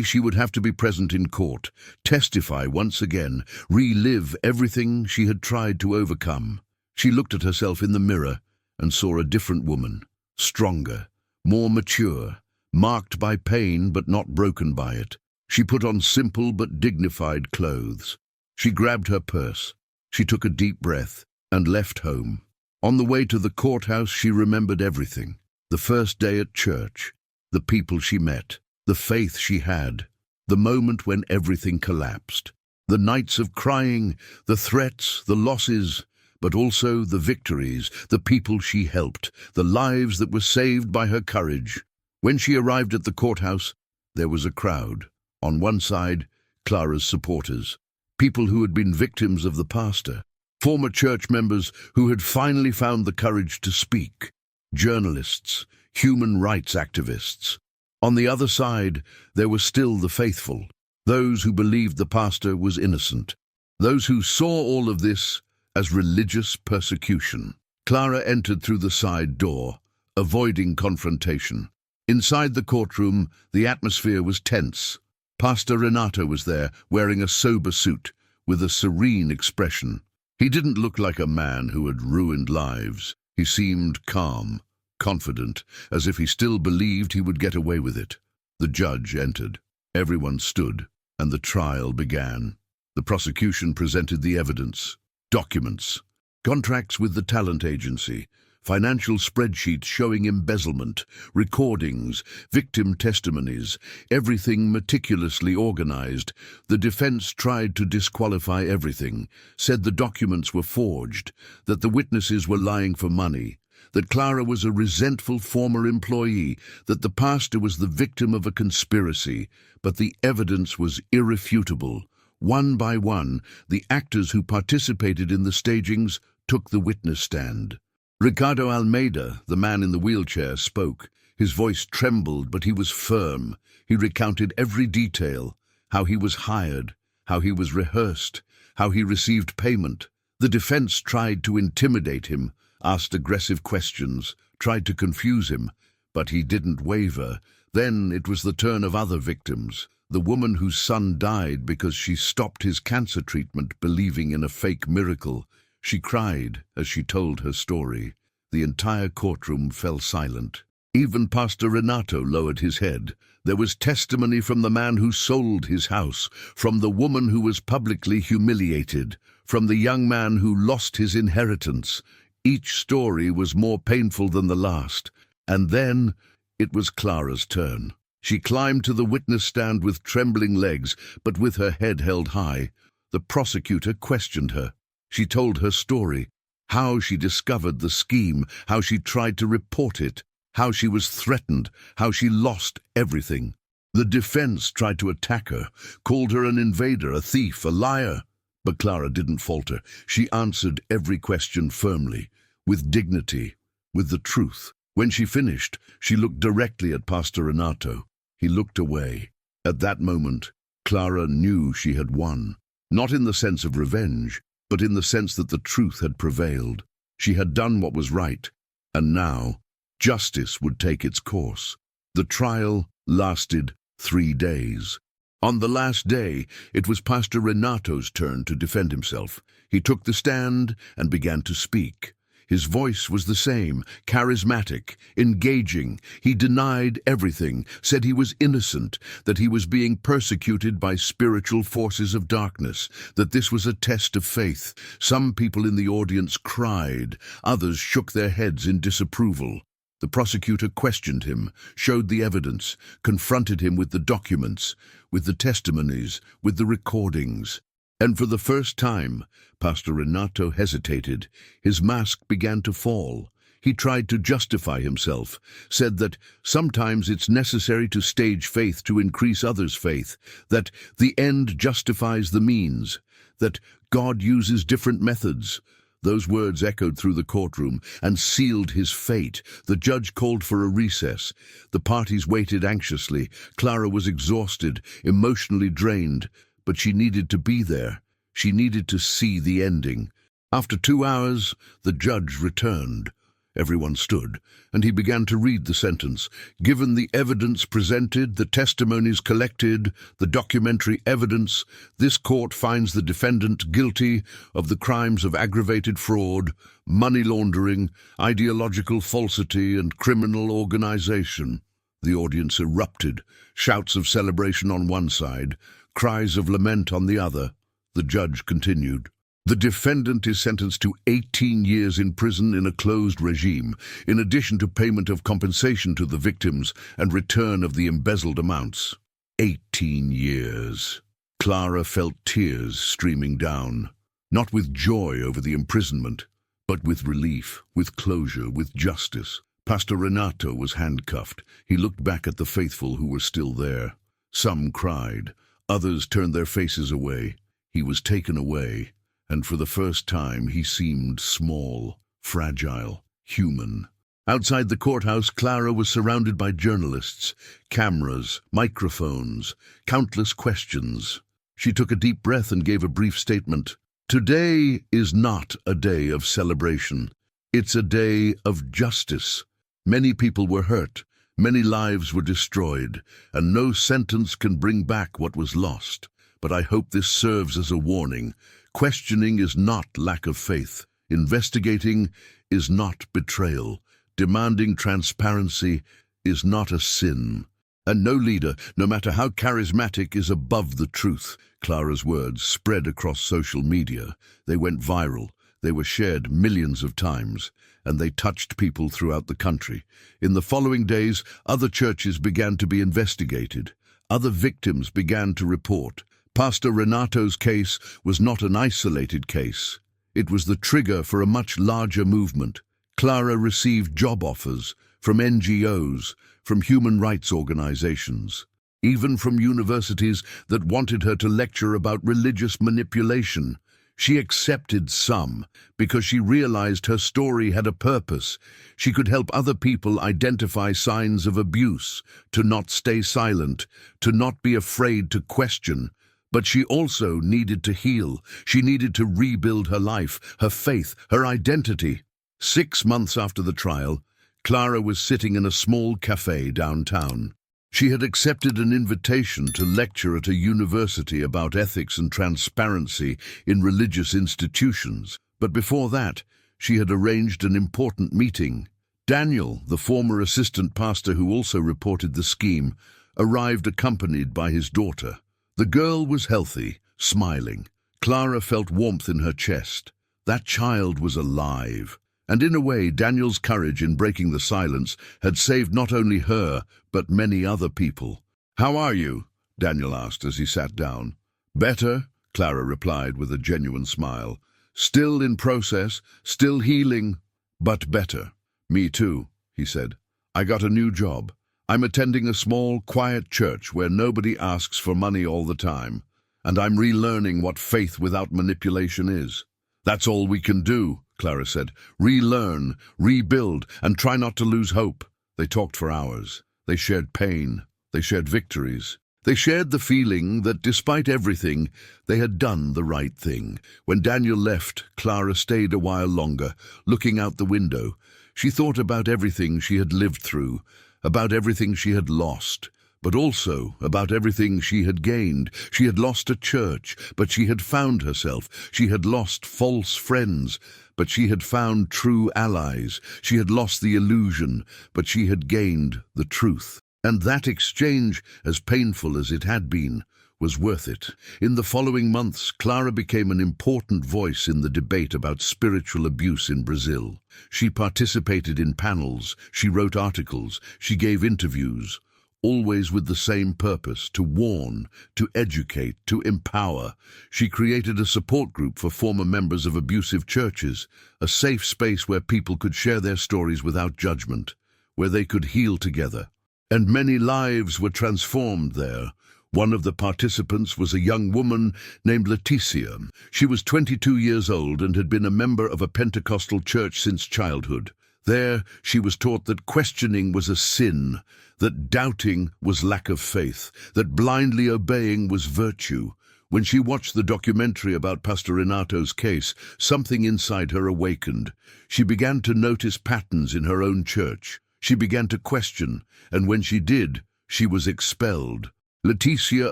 she would have to be present in court, testify once again, relive everything she had tried to overcome. She looked at herself in the mirror and saw a different woman, stronger, more mature, marked by pain but not broken by it. She put on simple but dignified clothes. She grabbed her purse. She took a deep breath and left home. On the way to the courthouse, she remembered everything. The first day at church, the people she met, the faith she had, the moment when everything collapsed, the nights of crying, the threats, the losses, but also the victories, the people she helped, the lives that were saved by her courage. When she arrived at the courthouse, there was a crowd. On one side, Clara's supporters, people who had been victims of the pastor, former church members who had finally found the courage to speak, journalists, human rights activists. On the other side, there were still the faithful, those who believed the pastor was innocent, those who saw all of this as religious persecution. Clara entered through the side door, avoiding confrontation. Inside the courtroom, the atmosphere was tense. Pastor Renato was there, wearing a sober suit, with a serene expression. He didn't look like a man who had ruined lives. He seemed calm, confident, as if he still believed he would get away with it. The judge entered. Everyone stood, and the trial began. The prosecution presented the evidence, documents, contracts with the talent agency, Financial spreadsheets showing embezzlement, recordings, victim testimonies, everything meticulously organized. The defense tried to disqualify everything, said the documents were forged, that the witnesses were lying for money, that Clara was a resentful former employee, that the pastor was the victim of a conspiracy, but the evidence was irrefutable. One by one, the actors who participated in the stagings took the witness stand. Ricardo Almeida, the man in the wheelchair, spoke. His voice trembled, but he was firm. He recounted every detail, how he was hired, how he was rehearsed, how he received payment. The defense tried to intimidate him, asked aggressive questions, tried to confuse him, but he didn't waver. Then it was the turn of other victims. The woman whose son died because she stopped his cancer treatment believing in a fake miracle. She cried as she told her story. The entire courtroom fell silent. Even Pastor Renato lowered his head. There was testimony from the man who sold his house, from the woman who was publicly humiliated, from the young man who lost his inheritance. Each story was more painful than the last. And then it was Clara's turn. She climbed to the witness stand with trembling legs, but with her head held high. The prosecutor questioned her. She told her story, how she discovered the scheme, how she tried to report it, how she was threatened, how she lost everything. The defense tried to attack her, called her an invader, a thief, a liar. But Clara didn't falter. She answered every question firmly, with dignity, with the truth. When she finished, she looked directly at Pastor Renato. He looked away. At that moment, Clara knew she had won, not in the sense of revenge, but in the sense that the truth had prevailed. She had done what was right, and now justice would take its course. The trial lasted 3 days. On the last day, it was Pastor Renato's turn to defend himself. He took the stand and began to speak. His voice was the same, charismatic, engaging. He denied everything, said he was innocent, that he was being persecuted by spiritual forces of darkness, that this was a test of faith. Some people in the audience cried, others shook their heads in disapproval. The prosecutor questioned him, showed the evidence, confronted him with the documents, with the testimonies, with the recordings. And for the first time, Pastor Renato hesitated. His mask began to fall. He tried to justify himself, said that sometimes it's necessary to stage faith to increase others' faith, that the end justifies the means, that God uses different methods. Those words echoed through the courtroom and sealed his fate. The judge called for a recess. The parties waited anxiously. Clara was exhausted, emotionally drained, but she needed to be there. She needed to see the ending. After 2 hours, the judge returned. Everyone stood, and he began to read the sentence. Given the evidence presented, the testimonies collected, the documentary evidence, this court finds the defendant guilty of the crimes of aggravated fraud, money laundering, ideological falsity, and criminal organization. The audience erupted, shouts of celebration on one side, cries of lament on the other. The judge continued. The defendant is sentenced to 18 years in prison in a closed regime, in addition to payment of compensation to the victims and return of the embezzled amounts. 18 years. Clara felt tears streaming down, not with joy over the imprisonment, but with relief, with closure, with justice. Pastor Renato was handcuffed. He looked back at the faithful who were still there. Some cried. Others turned their faces away. He was taken away, and for the first time he seemed small, fragile, human. Outside the courthouse, Clara was surrounded by journalists, cameras, microphones, countless questions. She took a deep breath and gave a brief statement. Today is not a day of celebration. It's a day of justice. Many people were hurt. Many lives were destroyed, and no sentence can bring back what was lost. But I hope this serves as a warning. Questioning is not lack of faith. Investigating is not betrayal. Demanding transparency is not a sin. And no leader, no matter how charismatic, is above the truth. Clara's words spread across social media. They went viral. They were shared millions of times. and they touched people throughout the country. In the following days, other churches began to be investigated. Other victims began to report. Pastor Renato's case was not an isolated case. It was the trigger for a much larger movement. Clara received job offers from NGOs, from human rights organizations, even from universities that wanted her to lecture about religious manipulation. She accepted some because she realized her story had a purpose. She could help other people identify signs of abuse, to not stay silent, to not be afraid to question. But she also needed to heal. She needed to rebuild her life, her faith, her identity. 6 months after the trial, Clara was sitting in a small cafe downtown. She had accepted an invitation to lecture at a university about ethics and transparency in religious institutions. But before that, she had arranged an important meeting. Daniel, the former assistant pastor who also reported the scheme, arrived accompanied by his daughter. The girl was healthy, smiling. Clara felt warmth in her chest. That child was alive. And in a way, Daniel's courage in breaking the silence had saved not only her, but many other people. "How are you?" Daniel asked as he sat down. "Better," Clara replied with a genuine smile. "Still in process, still healing, but better." "Me too," he said. "I got a new job. I'm attending a small, quiet church where nobody asks for money all the time, and I'm relearning what faith without manipulation is." "That's all we can do," Clara said. "Relearn, rebuild, and try not to lose hope." They talked for hours. They shared pain. They shared victories. They shared the feeling that despite everything, they had done the right thing. When Daniel left, Clara stayed a while longer, looking out the window. She thought about everything she had lived through, about everything she had lost, but also about everything she had gained. She had lost a church, but she had found herself. She had lost false friends, but she had found true allies. She had lost the illusion, but she had gained the truth. And that exchange, as painful as it had been, was worth it. In the following months, Clara became an important voice in the debate about spiritual abuse in Brazil. She participated in panels, she wrote articles, she gave interviews, always with the same purpose: to warn, to educate, to empower. She created a support group for former members of abusive churches, a safe space where people could share their stories without judgment, where they could heal together. And many lives were transformed there. One of the participants was a young woman named Leticia. She was 22 years old and had been a member of a Pentecostal church since childhood. There, she was taught that questioning was a sin, that doubting was lack of faith, that blindly obeying was virtue. When she watched the documentary about Pastor Renato's case, something inside her awakened. She began to notice patterns in her own church. She began to question, and when she did, she was expelled. Leticia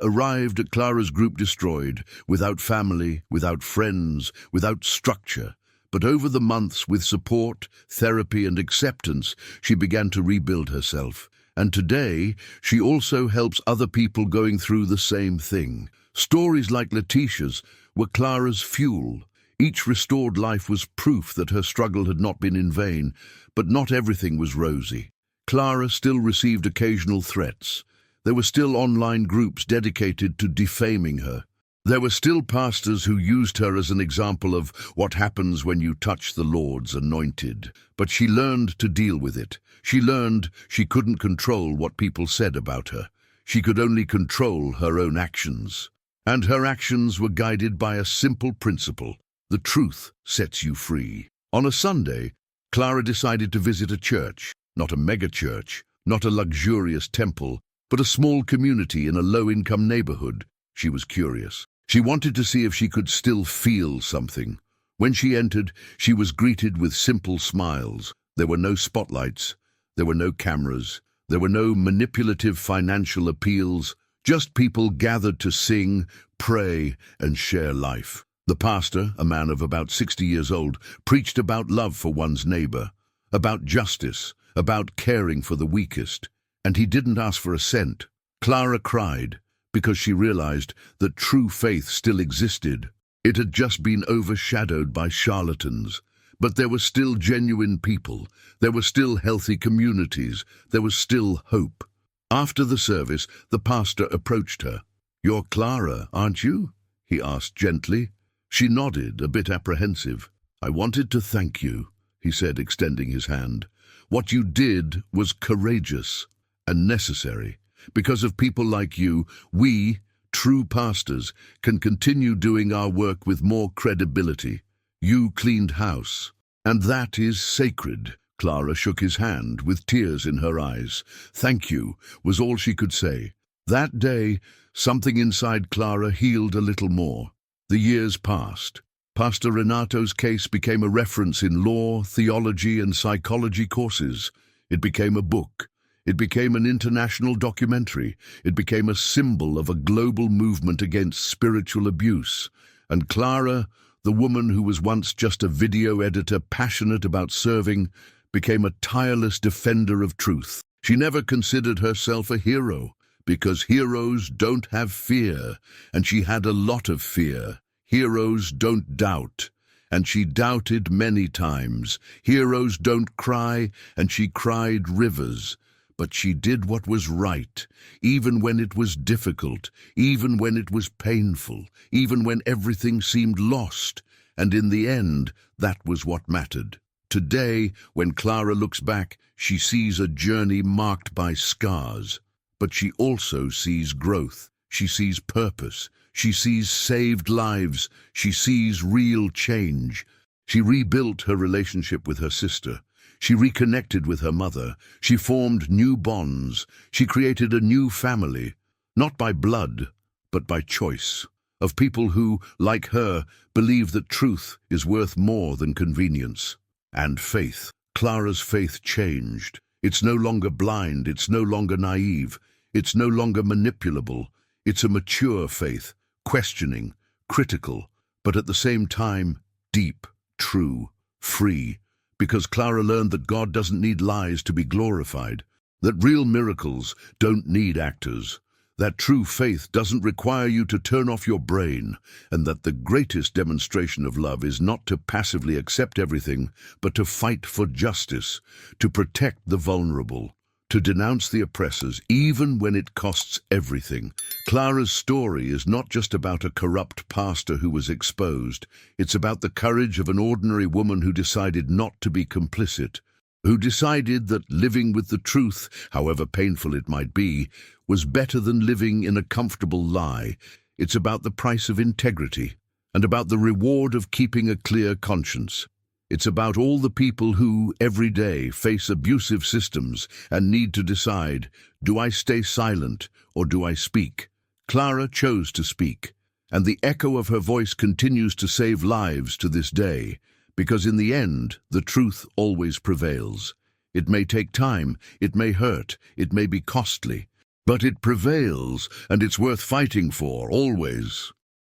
arrived at Clara's group destroyed, without family, without friends, without structure. But over the months, with support, therapy, and acceptance, she began to rebuild herself. And today, she also helps other people going through the same thing. Stories like Leticia's were Clara's fuel. Each restored life was proof that her struggle had not been in vain, but not everything was rosy. Clara still received occasional threats. There were still online groups dedicated to defaming her. There were still pastors who used her as an example of what happens when you touch the Lord's anointed. But she learned to deal with it. She learned she couldn't control what people said about her. She could only control her own actions. And her actions were guided by a simple principle: the truth sets you free. On a Sunday, Clara decided to visit a church, not a mega-church, not a luxurious temple, but a small community in a low-income neighborhood. She was curious. She wanted to see if she could still feel something. When she entered, she was greeted with simple smiles. There were no spotlights. There were no cameras. There were no manipulative financial appeals. Just people gathered to sing, pray, and share life. The pastor, a man of about 60 years old, preached about love for one's neighbor, about justice, about caring for the weakest. And he didn't ask for a cent. Clara cried because she realized that true faith still existed. It had just been overshadowed by charlatans. But there were still genuine people. There were still healthy communities. There was still hope. After the service, the pastor approached her. "You're Clara, aren't you?" he asked gently. She nodded, a bit apprehensive. "I wanted to thank you," he said, extending his hand. "What you did was courageous and necessary. Because of people like you, we, true pastors, can continue doing our work with more credibility. You cleaned house, and that is sacred." Clara shook his hand with tears in her eyes. "Thank you," was all she could say. That day, something inside Clara healed a little more. The years passed. Pastor Renato's case became a reference in law, theology, and psychology courses. It became a book. It became an international documentary. It became a symbol of a global movement against spiritual abuse. And Clara, the woman who was once just a video editor passionate about serving, became a tireless defender of truth. She never considered herself a hero, because heroes don't have fear, and she had a lot of fear. Heroes don't doubt, and she doubted many times. Heroes don't cry, and she cried rivers. But she did what was right, even when it was difficult, even when it was painful, even when everything seemed lost. And in the end, that was what mattered. Today, when Clara looks back, she sees a journey marked by scars. But she also sees growth. She sees purpose. She sees saved lives. She sees real change. She rebuilt her relationship with her sister. She reconnected with her mother. She formed new bonds. She created a new family, not by blood, but by choice, of people who, like her, believe that truth is worth more than convenience. And faith. Clara's faith changed. It's no longer blind. It's no longer naive. It's no longer manipulable. It's a mature faith, questioning, critical, but at the same time, deep, true, free. Because Clara learned that God doesn't need lies to be glorified, that real miracles don't need actors, that true faith doesn't require you to turn off your brain, and that the greatest demonstration of love is not to passively accept everything, but to fight for justice, to protect the vulnerable, to denounce the oppressors, even when it costs everything. Clara's story is not just about a corrupt pastor who was exposed. It's about the courage of an ordinary woman who decided not to be complicit, who decided that living with the truth, however painful it might be, was better than living in a comfortable lie. It's about the price of integrity, and about the reward of keeping a clear conscience. It's about all the people who, every day, face abusive systems and need to decide, do I stay silent or do I speak? Clara chose to speak, and the echo of her voice continues to save lives to this day, because in the end, the truth always prevails. It may take time, it may hurt, it may be costly, but it prevails, and it's worth fighting for, always.